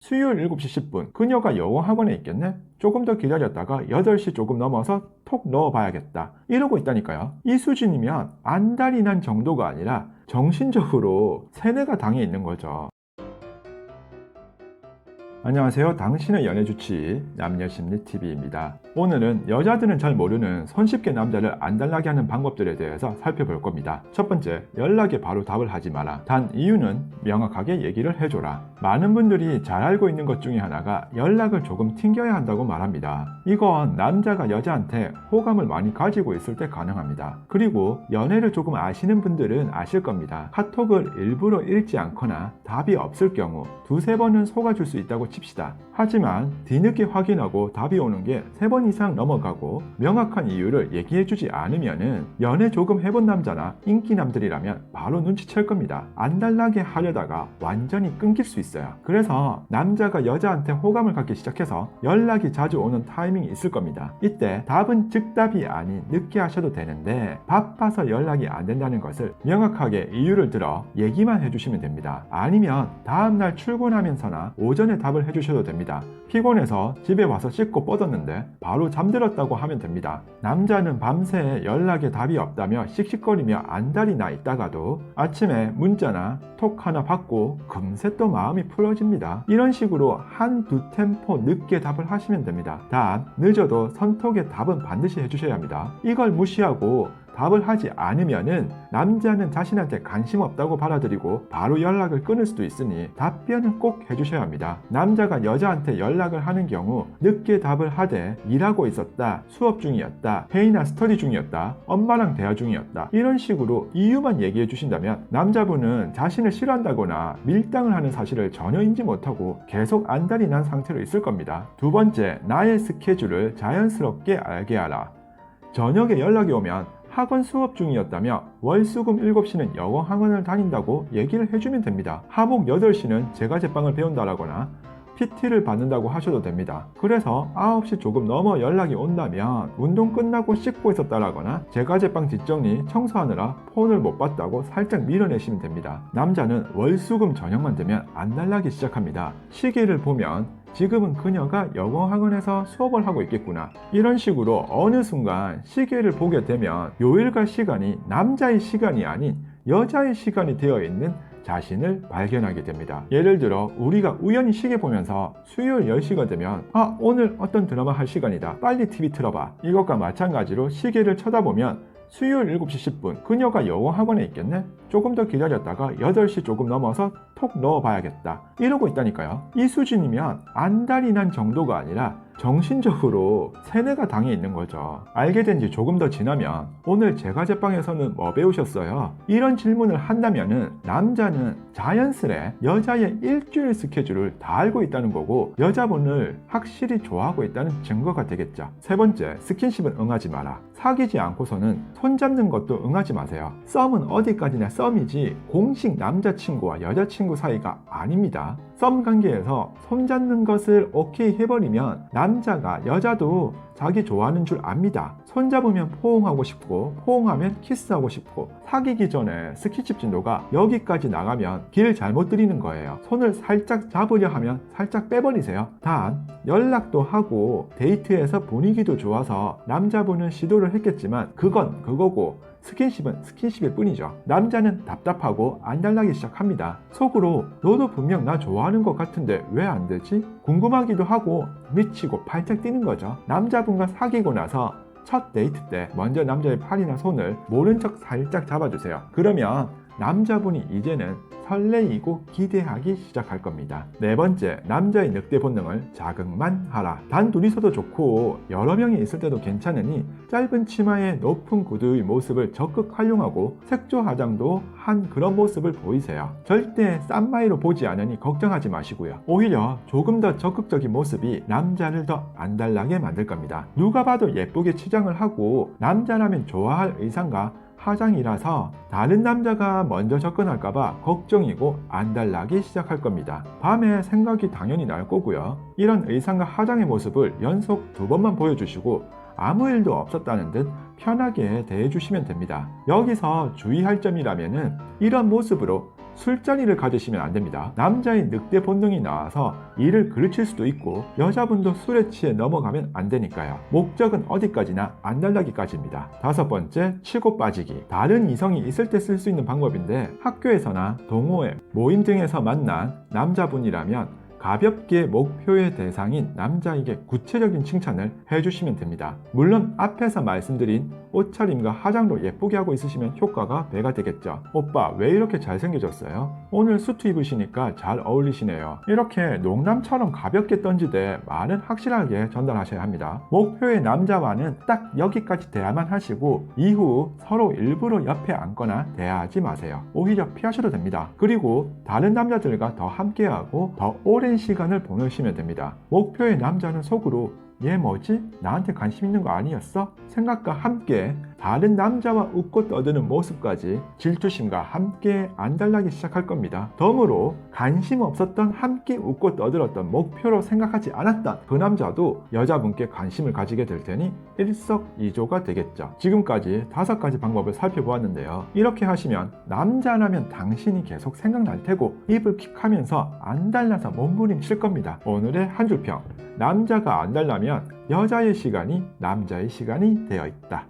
수요일 7시 10분 그녀가 영어 학원에 있겠네? 조금 더 기다렸다가 8시 조금 넘어서 톡 넣어봐야겠다 이러고 있다니까요. 이 수준이면 안달이 난 정도가 아니라 정신적으로 세뇌가 당해 있는 거죠. 안녕하세요. 당신의 연애주치 남녀심리TV입니다. 오늘은 여자들은 잘 모르는 손쉽게 남자를 안달나게 하는 방법들에 대해서 살펴볼 겁니다. 첫 번째, 연락에 바로 답을 하지 마라. 단 이유는 명확하게 얘기를 해줘라. 많은 분들이 잘 알고 있는 것 중에 하나가 연락을 조금 튕겨야 한다고 말합니다. 이건 남자가 여자한테 호감을 많이 가지고 있을 때 가능합니다. 그리고 연애를 조금 아시는 분들은 아실 겁니다. 카톡을 일부러 읽지 않거나 답이 없을 경우 두세 번은 속아줄 수 있다고 칩시다. 하지만 뒤늦게 확인하고 답이 오는 게 3번 이상 넘어가고 명확한 이유를 얘기해주지 않으면은 연애 조금 해본 남자나 인기남들이라면 바로 눈치챌 겁니다. 안달나게 하려다가 완전히 끊길 수 있어요. 그래서 남자가 여자한테 호감을 갖기 시작해서 연락이 자주 오는 타이밍이 있을 겁니다. 이때 답은 즉답이 아닌 늦게 하셔도 되는데 바빠서 연락이 안 된다는 것을 명확하게 이유를 들어 얘기만 해주시면 됩니다. 아니면 다음날 출근하면서나 오전에 답을 해주셔도 됩니다. 피곤해서 집에 와서 씻고 뻗었는데 바로 잠들었다고 하면 됩니다. 남자는 밤새 연락에 답이 없다며 씩씩거리며 안달이 나 있다가도 아침에 문자나 톡 하나 받고 금세 또 마음이 풀어집니다. 이런 식으로 한두 템포 늦게 답을 하시면 됩니다. 단 늦어도 선톡에 답은 반드시 해주셔야 합니다. 이걸 무시하고 답을 하지 않으면은 남자는 자신한테 관심 없다고 받아들이고 바로 연락을 끊을 수도 있으니 답변은 꼭 해주셔야 합니다. 남자가 여자한테 연락을 하는 경우 늦게 답을 하되 일하고 있었다, 수업 중이었다, 회의나 스터디 중이었다, 엄마랑 대화 중이었다 이런 식으로 이유만 얘기해 주신다면 남자분은 자신을 싫어한다거나 밀당을 하는 사실을 전혀 인지 못하고 계속 안달이 난 상태로 있을 겁니다. 두 번째, 나의 스케줄을 자연스럽게 알게 하라. 저녁에 연락이 오면 학원 수업 중이었다며 월수금 7시는 영어 학원을 다닌다고 얘기를 해주면 됩니다. 화목 8시는 제과제빵을 배운다라거나 PT를 받는다고 하셔도 됩니다. 그래서 9시 조금 넘어 연락이 온다면 운동 끝나고 씻고 있었다라거나 제과제빵 뒷정리 청소하느라 폰을 못 봤다고 살짝 밀어내시면 됩니다. 남자는 월수금 저녁만 되면 안달나기 시작합니다. 시계를 보면 지금은 그녀가 영어 학원에서 수업을 하고 있겠구나 이런 식으로 어느 순간 시계를 보게 되면 요일과 시간이 남자의 시간이 아닌 여자의 시간이 되어 있는 자신을 발견하게 됩니다. 예를 들어 우리가 우연히 시계 보면서 수요일 10시가 되면 오늘 어떤 드라마 할 시간이다 빨리 TV 틀어봐 이것과 마찬가지로 시계를 쳐다보면 수요일 7시 10분 그녀가 영어 학원에 있겠네? 조금 더 기다렸다가 8시 조금 넘어서 톡 넣어봐야겠다 이러고 있다니까요. 이 수준이면 안달이 난 정도가 아니라 정신적으로 세뇌가 당해 있는 거죠. 알게 된 지 조금 더 지나면 오늘 제과제빵에서는 뭐 배우셨어요? 이런 질문을 한다면은 남자는 자연스레 여자의 일주일 스케줄을 다 알고 있다는 거고 여자분을 확실히 좋아하고 있다는 증거가 되겠죠. 세 번째, 스킨십은 응하지 마라. 사귀지 않고서는 손잡는 것도 응하지 마세요. 썸은 어디까지나 썸이지 공식 남자친구와 여자친구 사이가 아닙니다. 썸 관계에서 손잡는 것을 오케이 해버리면 남자가 여자도 자기 좋아하는 줄 압니다. 손잡으면 포옹하고 싶고 포옹하면 키스하고 싶고 사귀기 전에 스킨십 진도가 여기까지 나가면 길 잘못 들이는 거예요. 손을 살짝 잡으려 하면 살짝 빼버리세요. 단 연락도 하고 데이트에서 분위기도 좋아서 남자분은 시도를 했겠지만 그건 그거고 스킨십은 스킨십일 뿐이죠. 남자는 답답하고 안달나기 시작합니다. 속으로 너도 분명 나 좋아하는 것 같은데 왜 안 되지? 궁금하기도 하고 미치고 팔짝 뛰는 거죠. 남자분과 사귀고 나서 첫 데이트 때 먼저 남자의 팔이나 손을 모른 척 살짝 잡아주세요. 그러면 남자분이 이제는 설레이고 기대하기 시작할 겁니다. 네 번째, 남자의 늑대 본능을 자극만 하라. 단 둘이서도 좋고 여러 명이 있을 때도 괜찮으니 짧은 치마에 높은 구두의 모습을 적극 활용하고 색조 화장도 한 그런 모습을 보이세요. 절대 싼마이로 보지 않으니 걱정하지 마시고요. 오히려 조금 더 적극적인 모습이 남자를 더 안달나게 만들 겁니다. 누가 봐도 예쁘게 치장을 하고 남자라면 좋아할 의상과 화장이라서 다른 남자가 먼저 접근할까봐 걱정이고 안달나기 시작할 겁니다. 밤에 생각이 당연히 날 거고요. 이런 의상과 화장의 모습을 연속 2번만 보여주시고 아무 일도 없었다는 듯 편하게 대해주시면 됩니다. 여기서 주의할 점이라면은 이런 모습으로 술자리를 가지시면 안 됩니다. 남자의 늑대 본능이 나와서 이를 그르칠 수도 있고 여자분도 술에 취해 넘어가면 안 되니까요. 목적은 어디까지나 안달나기까지입니다. 다섯 번째, 치고 빠지기. 다른 이성이 있을 때 쓸 수 있는 방법인데 학교에서나 동호회, 모임 등에서 만난 남자분이라면 가볍게 목표의 대상인 남자에게 구체적인 칭찬을 해주시면 됩니다. 물론 앞에서 말씀드린 옷차림과 화장도 예쁘게 하고 있으시면 효과가 배가 되겠죠. 오빠 왜 이렇게 잘생겨졌어요? 오늘 수트 입으시니까 잘 어울리시네요. 이렇게 농담처럼 가볍게 던지되 말은 확실하게 전달하셔야 합니다. 목표의 남자와는 딱 여기까지 대화만 하시고 이후 서로 일부러 옆에 앉거나 대화하지 마세요. 오히려 피하셔도 됩니다. 그리고 다른 남자들과 더 함께하고 더 오랜 시간을 보내시면 됩니다. 목표의 남자는 속으로 얘 뭐지? 나한테 관심 있는 거 아니었어? 생각과 함께 다른 남자와 웃고 떠드는 모습까지 질투심과 함께 안달나기 시작할 겁니다. 덤으로 관심 없었던 함께 웃고 떠들었던 목표로 생각하지 않았던 그 남자도 여자분께 관심을 가지게 될 테니 일석이조가 되겠죠. 지금까지 5가지 방법을 살펴보았는데요. 이렇게 하시면 남자라면 당신이 계속 생각날 테고 입을 킥하면서 안달나서 몸부림칠 겁니다. 오늘의 한 줄평. 남자가 안달나면 여자의 시간이 남자의 시간이 되어 있다.